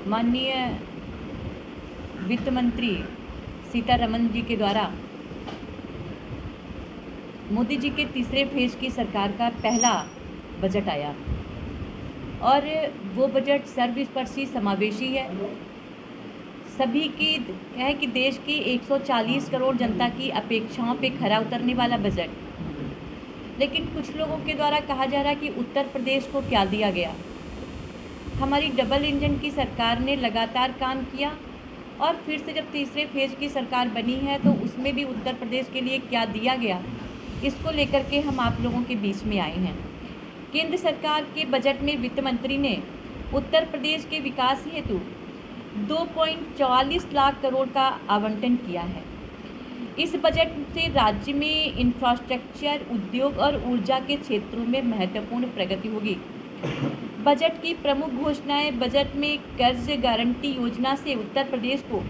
माननीय वित्त मंत्री सीतारमण जी के द्वारा मोदी जी के तीसरे फेज की सरकार का पहला बजट आया और वो बजट सर्वस्पर्शी समावेशी है। सभी की है कि देश की 140 करोड़ जनता की अपेक्षाओं पे खरा उतरने वाला बजट। लेकिन कुछ लोगों के द्वारा कहा जा रहा है कि उत्तर प्रदेश को क्या दिया गया। हमारी डबल इंजन की सरकार ने लगातार काम किया और फिर से जब तीसरे फेज की सरकार बनी है तो उसमें भी उत्तर प्रदेश के लिए क्या दिया गया, इसको लेकर के हम आप लोगों के बीच में आए हैं। केंद्र सरकार के बजट में वित्त मंत्री ने उत्तर प्रदेश के विकास हेतु 2.44 लाख करोड़ का आवंटन किया है। इस बजट से राज्य में इंफ्रास्ट्रक्चर, उद्योग और ऊर्जा के क्षेत्रों में महत्वपूर्ण प्रगति होगी। बजट की प्रमुख घोषणाएं: बजट में कर्ज गारंटी योजना से उत्तर प्रदेश को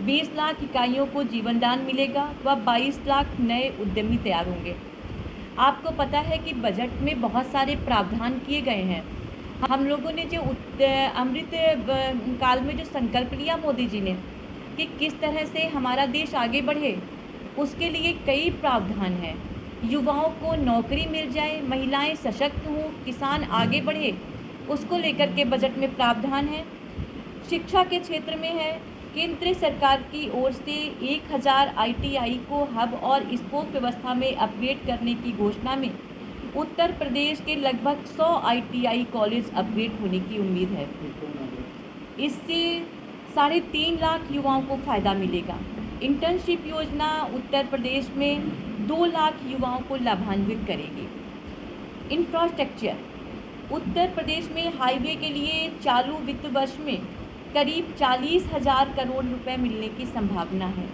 20 लाख इकाइयों को जीवनदान मिलेगा व 22 लाख नए उद्यमी तैयार होंगे। आपको पता है कि बजट में बहुत सारे प्रावधान किए गए हैं। हम लोगों ने जो अमृत काल में जो संकल्प लिया मोदी जी ने कि किस तरह से हमारा देश आगे बढ़े, उसके लिए कई प्रावधान हैं। युवाओं को नौकरी मिल जाए, महिलाएं सशक्त हों, किसान आगे बढ़े, उसको लेकर के बजट में प्रावधान है। शिक्षा के क्षेत्र में है, केंद्र सरकार की ओर से 1000 ITI को हब और स्पोक व्यवस्था में अपग्रेड करने की घोषणा में उत्तर प्रदेश के लगभग 100 ITI कॉलेज अपग्रेड होने की उम्मीद है। इससे 3.5 लाख युवाओं को फ़ायदा मिलेगा। इंटर्नशिप योजना उत्तर प्रदेश में 2 लाख युवाओं को लाभान्वित करेगी। इंफ्रास्ट्रक्चर: उत्तर प्रदेश में हाईवे के लिए चालू वित्त वर्ष में करीब 40,000 करोड़ रुपए मिलने की संभावना है।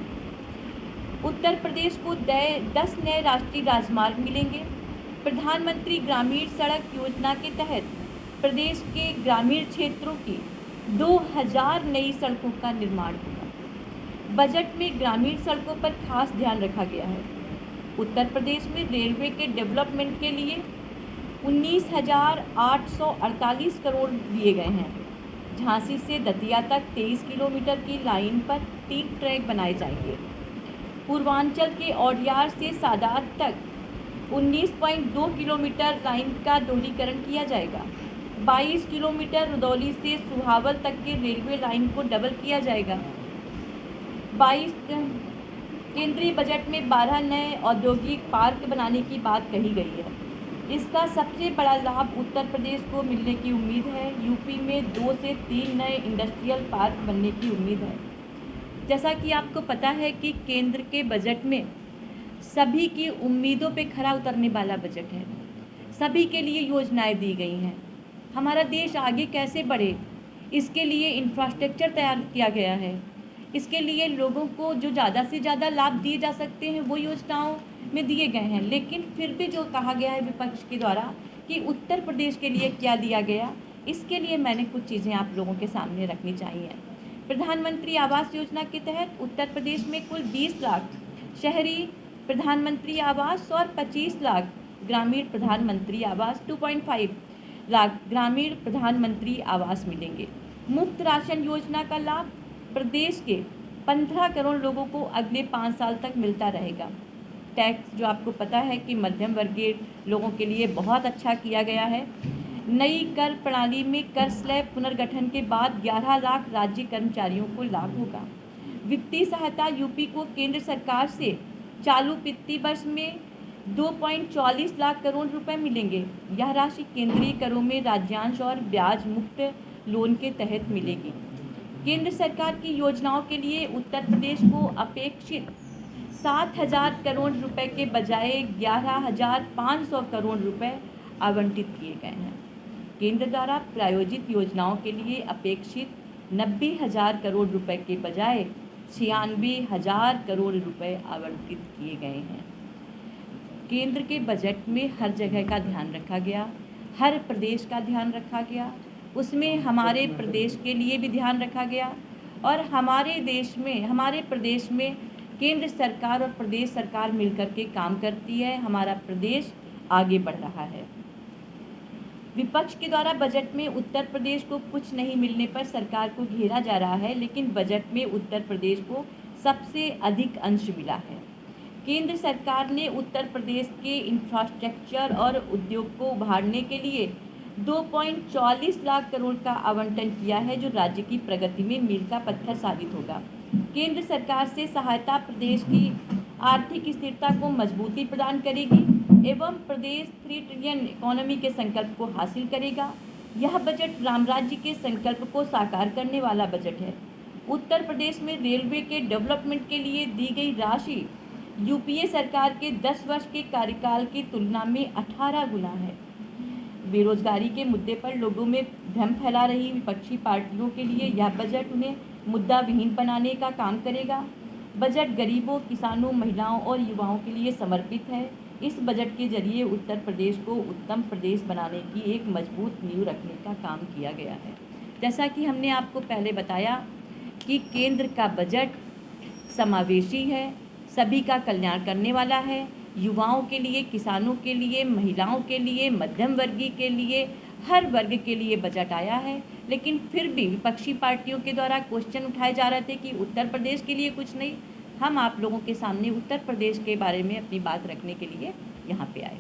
उत्तर प्रदेश को 10 नए राष्ट्रीय राजमार्ग मिलेंगे। प्रधानमंत्री ग्रामीण सड़क योजना के तहत प्रदेश के ग्रामीण क्षेत्रों की 2000 नई सड़कों का निर्माण होगा। बजट में ग्रामीण सड़कों पर खास ध्यान रखा गया है। उत्तर प्रदेश में रेलवे के डेवलपमेंट के लिए 19,848 करोड़ दिए गए हैं। झांसी से दतिया तक 23 किलोमीटर की लाइन पर 3 ट्रैक बनाए जाएंगे। पूर्वांचल के औडियार से सादात तक 19.2 किलोमीटर लाइन का दोहरीकरण किया जाएगा। 22 किलोमीटर रुदौली से सुहावल तक के रेलवे लाइन को डबल किया जाएगा। केंद्रीय बजट में 12 नए औद्योगिक पार्क बनाने की बात कही गई है। इसका सबसे बड़ा लाभ उत्तर प्रदेश को मिलने की उम्मीद है। यूपी में 2 से 3 नए इंडस्ट्रियल पार्क बनने की उम्मीद है। जैसा कि आपको पता है कि केंद्र के बजट में सभी की उम्मीदों पे खरा उतरने वाला बजट है। सभी के लिए योजनाएं दी गई हैं। हमारा देश आगे कैसे बढ़े, इसके लिए इंफ्रास्ट्रक्चर तैयार किया गया है। इसके लिए लोगों को जो ज़्यादा से ज़्यादा लाभ दिए जा सकते हैं वो योजनाओं में दिए गए हैं। लेकिन फिर भी जो कहा गया है विपक्ष के द्वारा कि उत्तर प्रदेश के लिए क्या दिया गया, इसके लिए मैंने कुछ चीज़ें आप लोगों के सामने रखनी चाहिए। प्रधानमंत्री आवास योजना के तहत उत्तर प्रदेश में कुल 20 लाख शहरी प्रधानमंत्री आवास और 25 लाख ग्रामीण प्रधानमंत्री आवास 2.5 लाख ग्रामीण प्रधानमंत्री आवास मिलेंगे। मुफ्त राशन योजना का लाभ प्रदेश के 15 करोड़ लोगों को अगले 5 साल तक मिलता रहेगा। टैक्स जो आपको पता है कि मध्यम वर्गीय लोगों के लिए बहुत अच्छा किया गया है। नई कर प्रणाली में कर स्लैब पुनर्गठन के बाद 11 लाख राज्य कर्मचारियों को लाभ होगा। वित्तीय सहायता यूपी को केंद्र सरकार से चालू वित्तीय वर्ष में 2.44 लाख करोड़ रुपए मिलेंगे। यह राशि केंद्रीय करों में राज्यांश और ब्याज मुक्त लोन के तहत मिलेगी। केंद्र सरकार की योजनाओं के लिए उत्तर प्रदेश को अपेक्षित 7,000 करोड़ रुपए के बजाय 11,500 करोड़ रुपए आवंटित किए गए हैं। केंद्र द्वारा प्रायोजित योजनाओं के लिए अपेक्षित 90,000 करोड़ रुपए के बजाय 96,000 करोड़ रुपए आवंटित किए गए हैं। केंद्र के बजट में हर जगह का ध्यान रखा गया, हर प्रदेश का ध्यान रखा गया, उसमें हमारे प्रदेश के लिए भी ध्यान रखा गया और हमारे प्रदेश में केंद्र सरकार और प्रदेश सरकार मिलकर के काम करती है। हमारा प्रदेश आगे बढ़ रहा है। विपक्ष के द्वारा बजट में उत्तर प्रदेश को कुछ नहीं मिलने पर सरकार को घेरा जा रहा है, लेकिन बजट में उत्तर प्रदेश को सबसे अधिक अंश मिला है। केंद्र सरकार ने उत्तर प्रदेश के इंफ्रास्ट्रक्चर और उद्योग को उभारने के लिए 2.44 लाख करोड़ का आवंटन किया है, जो राज्य की प्रगति में मील का पत्थर साबित होगा। केंद्र सरकार से सहायता प्रदेश की आर्थिक स्थिरता को मजबूती प्रदान करेगी एवं प्रदेश 3 ट्रिलियन इकोनॉमी के संकल्प को हासिल करेगा। यह बजट राम राज्य के संकल्प को साकार करने वाला बजट है। उत्तर प्रदेश में रेलवे के डेवलपमेंट के लिए दी गई राशि यूपीए सरकार के 10 वर्ष के कार्यकाल की तुलना में 18 गुना है। बेरोजगारी के मुद्दे पर लोगों में भ्रम फैला रही विपक्षी पार्टियों के लिए यह बजट उन्हें मुद्दा विहीन बनाने का काम करेगा। बजट गरीबों, किसानों, महिलाओं और युवाओं के लिए समर्पित है। इस बजट के जरिए उत्तर प्रदेश को उत्तम प्रदेश बनाने की एक मजबूत नींव रखने का काम किया गया है। जैसा कि हमने आपको पहले बताया कि केंद्र का बजट समावेशी है, सभी का कल्याण करने वाला है। युवाओं के लिए, किसानों के लिए, महिलाओं के लिए, मध्यम वर्गीय के लिए, हर वर्ग के लिए बजट आया है। लेकिन फिर भी विपक्षी पार्टियों के द्वारा क्वेश्चन उठाए जा रहे थे कि उत्तर प्रदेश के लिए कुछ नहीं। हम आप लोगों के सामने उत्तर प्रदेश के बारे में अपनी बात रखने के लिए यहाँ पे आए।